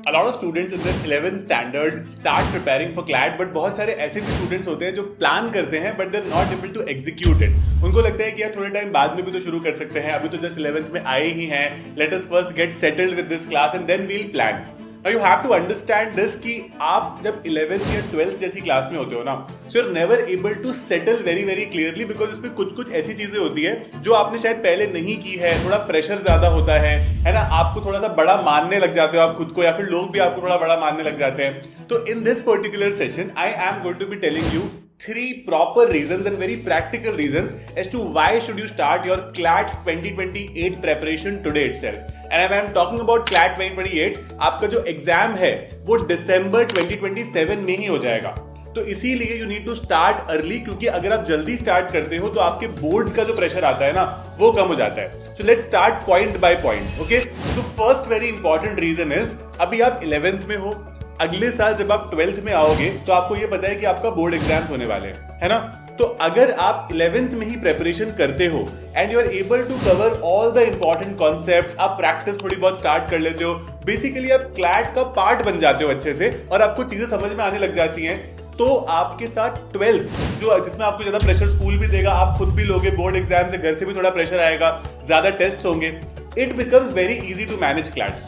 A lot of students in the 11th standard start preparing for CLAT, but बहुत सारे ऐसे भी students होते हैं जो प्लान करते हैं but they're not able to execute it. उनको लगता है कि यार थोड़े टाइम बाद में भी तो शुरू कर सकते हैं, अभी तो जस्ट 11th में आए ही हैं, let us first get settled with this class and then we'll plan. Now you have to understand this कि आप जब 11th या 12th जैसी क्लास में होते हो ना, so you're never able to settle very very clearly because उसमें कुछ ऐसी चीजें होती है जो आपने शायद पहले नहीं की है, थोड़ा प्रेशर ज्यादा होता है ना, आपको थोड़ा सा बड़ा मानने लग जाते हो आप खुद को, या फिर लोग भी आपको थोड़ा बड़ा मानने लग जाते हैं. तो in this particular session I am going to be telling you 3 proper reasons and very practical reasons as to why should you start your CLAT 2028 preparation today itself. And if I am talking about CLAT 2028, आपका जो exam है वो दिसंबर 2027 में ही हो जाएगा. तो इसीलिए you need to start early, क्योंकि अगर आप जल्दी स्टार्ट करते हो तो आपके बोर्ड्स का जो प्रेशर आता है ना वो कम हो जाता है. So let's start point by point. Okay, तो first very important reason is अभी आप 11th में हो, अगले साल जब आप 12th में आओगे तो आपको ये पता है कि आपका बोर्ड एग्जाम होने वाले हैं, है ना. तो अगर आप 11th में ही प्रेपरेशन करते हो and you are able to cover all the important concepts, आप प्रैक्टिस थोड़ी बहुत स्टार्ट कर लेते हो, बेसिकली आप क्लैट का पार्ट बन जाते हो अच्छे से और आपको चीजें समझ में आने लग जाती हैं, तो आपके साथ 12th जो जिसमें आपको ज्यादा प्रेशर स्कूल भी देगा, आप खुद भी लोगे बोर्ड एग्जाम से, घर से भी थोड़ा प्रेशर आएगा, ज्यादा टेस्ट होंगे, it becomes very easy to manage CLAT.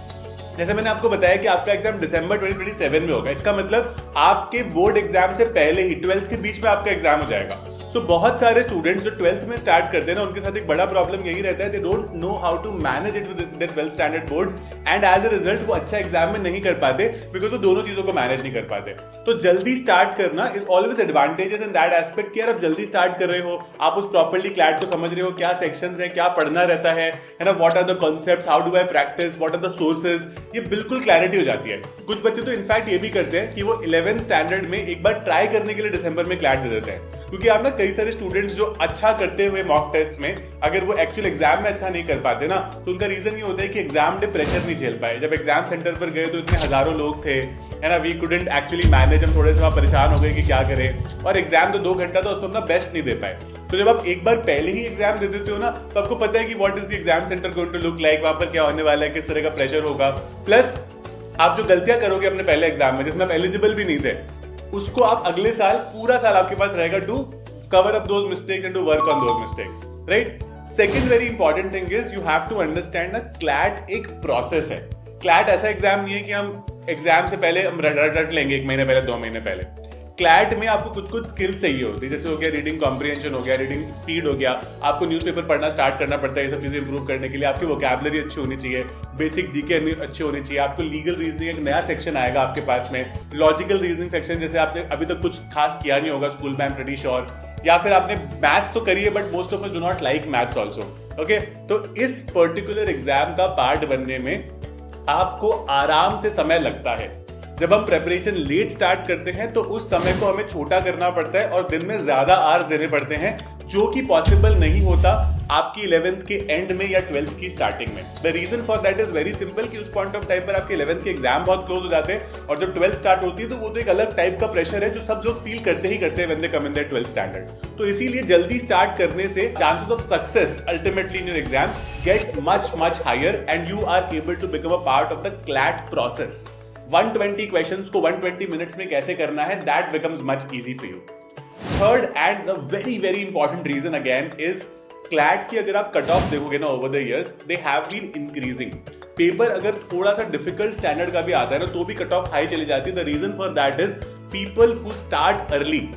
जैसे मैंने आपको बताया कि आपका एग्जाम दिसंबर 2027 में होगा, इसका मतलब आपके बोर्ड एग्जाम से पहले ही 12th के बीच में आपका एग्जाम हो जाएगा. सो बहुत सारे स्टूडेंट्स जो 12th में स्टार्ट करते हैं ना, उनके साथ एक बड़ा प्रॉब्लम यही रहता है, they don't know how to manage it with their 12th standard boards and as a result वो अच्छा एग्जाम में नहीं कर पाते बिकॉज वो दोनों चीजों को मैनेज नहीं कर पाते. तो जल्दी स्टार्ट करना is always advantages in that aspect कि यार आप जल्दी स्टार्ट कर रहे हो, आप उस प्रॉपर्ली क्लैट को समझ रहे हो, क्या सेक्शंस है, क्या पढ़ना रहता है ना, what are the concepts, how do I practice, what are the sources, ये बिल्कुल क्लैरिटी हो जाती है. कुछ बच्चे तो इनफैक्ट ये भी करते हैं कि वो 11th स्टैंडर्ड में एक बार ट्राई करने के लिए दिसंबर में क्लैट दे देते हैं, क्योंकि आप ना कई सारे स्टूडेंट्स जो अच्छा करते हुए मॉक टेस्ट में अगर वो एक्चुअल एग्जाम में अच्छा नहीं कर पाते ना, तो उनका रीजन ये होता है कि एग्जाम डे प्रेशर नहीं झेल पाए. जब एग्जाम सेंटर पर गए तो इतने हजारों लोग थे, है ना, वी कुडंट एक्चुअली मैनेज, हम थोड़े से वहां परेशान हो गए कि क्या करें, और एग्जाम तो 2 घंटा था, उसमें अपना बेस्ट नहीं दे पाए. तो जब आप एक बार पहले ही एग्जाम दे देते हो ना, तो आपको पता है कि what is the exam centre going to look like, वहां पर क्या होने वाला है, किस तरह का प्रेशर होगा. प्लस आप जो गलतियां करोगे अपने पहले एग्जाम में जिसमें आप एलिजिबल भी नहीं थे, उसको आप अगले साल पूरा साल आपके पास रहेगा to cover up those mistakes and to work on those mistakes, right? Second very important thing is you have to understand that CLAT एक process है. CLAT ऐसा एग्जाम नहीं है कि हम एग्जाम से पहले हम रट लेंगे 1 महीने पहले, 2 महीने पहले. क्लैट में आपको कुछ स्किल्स चाहिए होती है, जैसे हो गया रीडिंग कॉम्प्रिहेंशन, हो गया रीडिंग स्पीड, हो गया आपको न्यूज़पेपर पढ़ना स्टार्ट करना पड़ता है. ये सब चीजें इंप्रूव करने के लिए आपकी वोकैबुलरी अच्छी होनी चाहिए, बेसिक जीके अच्छी होनी चाहिए, आपको लीगल रीजनिंग एक नया सेक्शन आएगा आपके पास में, लॉजिकल रीजनिंग सेक्शन, जैसे आपने अभी तक कुछ खास किया नहीं होगा स्कूल में, आई एम प्रीटी श्योर, या फिर आपने मैथ्स तो करी है but most of us do not like maths also. Okay, तो इस पर्टिकुलर एग्जाम का पार्ट बनने में आपको आराम से समय लगता है. जब हम प्रेपरेशन लेट स्टार्ट करते हैं तो उस समय को हमें छोटा करना पड़ता है और दिन में ज्यादा आवर्स देने पड़ते हैं, जो कि पॉसिबल नहीं होता आपकी 11th के एंड में या 12th की स्टार्टिंग में. The reason for that is very simple कि उस पॉइंट ऑफ टाइम पर आपके 11th के एग्जाम बहुत क्लोज हो जाते हैं, और जब 12th स्टार्ट होती है तो वो तो एक अलग टाइप का प्रेशर है जो सब लोग फील करते ही करते हैं when they come in their 12th standard. तो इसीलिए जल्दी स्टार्ट करने से chances of success ultimately in your exam gets much higher and you are able to become a part of the CLAT process. 120 questions को 120 minutes में कैसे करना है, that becomes much easy for you. Third and the very very important reason again is CLAT की अगर आप cut off देखोगे ना over the years, they have been increasing. Paper अगर थोड़ा सा डिफिकल्ट स्टैंडर्ड का भी आता है ना तो भी कट ऑफ हाई चली जाती है. The reason for that is people who start early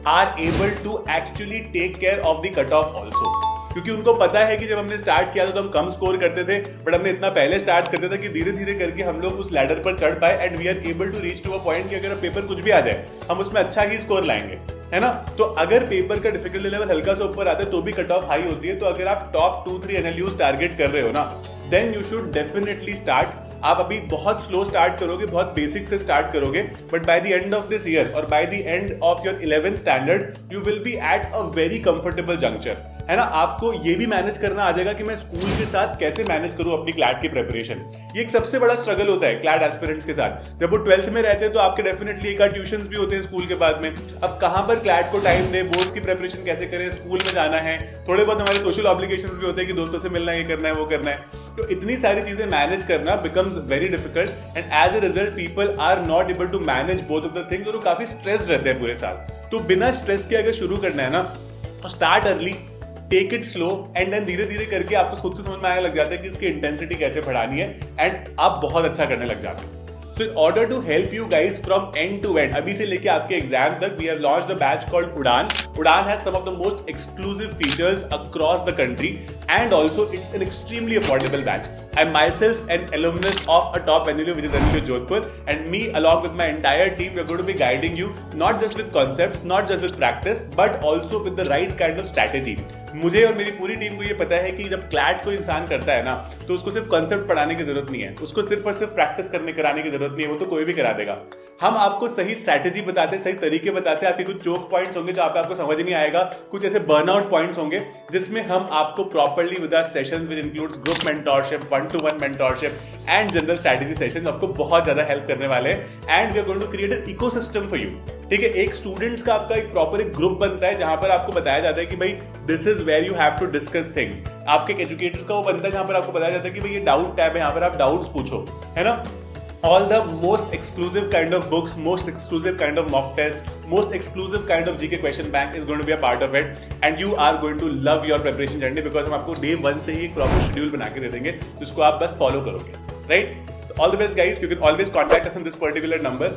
are able to actually take care of the cut off also, क्योंकि उनको पता है कि जब हमने स्टार्ट किया था तो हम कम स्कोर करते थे, बट हमने इतना पहले स्टार्ट करते थे कि धीरे धीरे करके हम लोग उस लैडर पर चढ़ पाए and we are able to reach to a point कि अगर पेपर कुछ भी आ जाए हम उसमें अच्छा ही स्कोर लाएंगे, है ना. तो अगर पेपर का डिफिकल्टी लेवल हल्का सा ऊपर आता है तो भी कट ऑफ हाई होती है. तो अगर आप टॉप 2-3 एनएलयूज टारगेट कर रहे हो ना, then you should definitely start. आप अभी बहुत स्लो स्टार्ट करोगे, बहुत बेसिक से स्टार्ट करोगे, but by the end of this year और by the end of your 11th standard you will be at a very comfortable juncture, है ना, आपको ये भी मैनेज करना आ जाएगा कि मैं स्कूल के साथ कैसे मैनेज करूं अपनी क्लैट की प्रिपरेशन। ये एक सबसे बड़ा स्ट्रगल होता है क्लैट एस्पिरेंट्स के साथ। जब वो 12th में रहते हैं तो आपके डेफिनेटली एक आध ट्यूशंस भी होते हैं स्कूल के बाद में। अब कहां पर क्लैट को टाइम दे, बोर्ड्स की प्रिपरेशन कैसे करें, स्कूल में जाना है, थोड़े बहुत हमारे सोशल ऑब्लिगेशंस भी होते हैं कि दोस्तों से मिलना, ये करना है, वो करना है। तो इतनी सारी चीजें मैनेज करना becomes very difficult and as a result people are not able to manage both of the things और वो काफी स्ट्रेस्ड रहते हैं पूरे साल। तो बिना स्ट्रेस के अगर शुरू करना है ना तो start early, take it slow and then धीरे धीरे करके आपको खुद से समझ में आने लग जाता है कि इसकी इंटेंसिटी कैसे बढ़ानी है एंड आप बहुत अच्छा करने लग जाते हैं। So in order to help you guys from end to end, अभी से लेके आपके एग्जाम तक, we have launched a batch called Udaan. Udaan has some of the most exclusive features across the country and also it's an extremely affordable batch. I'm myself an alumnus of a top NLU which is NLU Jodhpur, and me along with my entire team we're going to be guiding you not just with concepts, not just with practice, but also with the right kind of strategy. मुझे और मेरी पूरी team को ये पता है कि जब क्लैट को इंसान करता है ना तो उसको सिर्फ कॉन्सेप्ट पढ़ाने की जरूरत नहीं है, उसको सिर्फ और सिर्फ प्रैक्टिस करने कराने की जरूरत नहीं है, वो तो कोई भी करा देगा। हम आपको सही स्ट्रैटेजी बताते हैं, सही तरीके बताते हैं। आपके कुछ चोक पॉइंट्स होंगे जहाँ पे आपको समझ नहीं आएगा, कुछ ऐसे बर्नआउट पॉइंट्स होंगे जिसमें हम आपको properly with our sessions which includes group mentorship, 1-to-1 mentorship and general strategy sessions आपको बहुत ज्यादा हेल्प करने वाले हैं and we are going to create an ecosystem for you. ठीक है, एक स्टूडेंट्स का आपका एक प्रॉपर एक ग्रुप बनता है जहां पर आपको बताया जाता है कि भाई this is where you have to discuss things. आपके एजुकेटर्स का वो बनता है जहां पर आपको बताया जाता है कि भाई ये डाउट टैब है, यहाँ पर आप डाउट्स पूछो, है ना। All the most exclusive kind of books, most exclusive kind of mock test, most exclusive kind of GK question bank is going to be a part of it and you are going to love your preparation journey because हम आपको day 1 से ही एक proper schedule बना के दे देंगे जिसको आप बस follow करोगे, right? So all the best guys, you can always contact us on this particular number.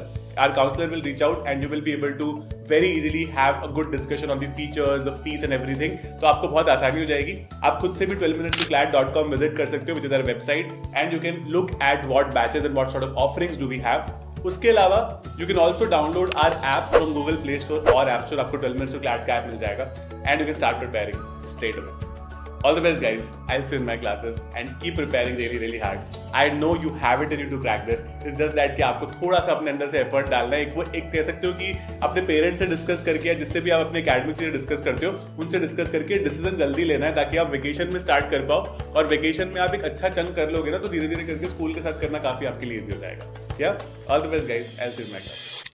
Our counselor will reach out and you will be able to very easily have a good discussion on the features, the fees and everything. तो आपको बहुत आसानी हो जाएगी। आप खुद से भी 12minutesclass.com विजिट कर सकते हो, which is our website, and you can look at what batches and what sort of offerings do we have. उसके अलावा you can also download our app from Google Play Store और App Store। आपको 12 minutes to class का app मिल जाएगा and you can start preparing straight away. All the best guys, I'll see you in my classes and keep preparing really really hard. I know you have it in you to crack this. It's just that कि आपको थोड़ा सा अपने अंदर से effort डालना है। एक कह सकते हो कि अपने पेरेंट्स से डिस्कस करके या जिससे भी आप अपने एकेडमिक से डिस्कस करते हो उनसे डिस्कस करके डिसीजन जल्दी लेना है ताकि आप वेकेशन में स्टार्ट कर पाओ और वेकेशन में आप एक अच्छा चंक कर लोगे ना तो धीरे धीरे करके स्कूल के साथ करना काफी आपके लिए ईजी हो जाएगा। या all the best guys, I will see you in my class.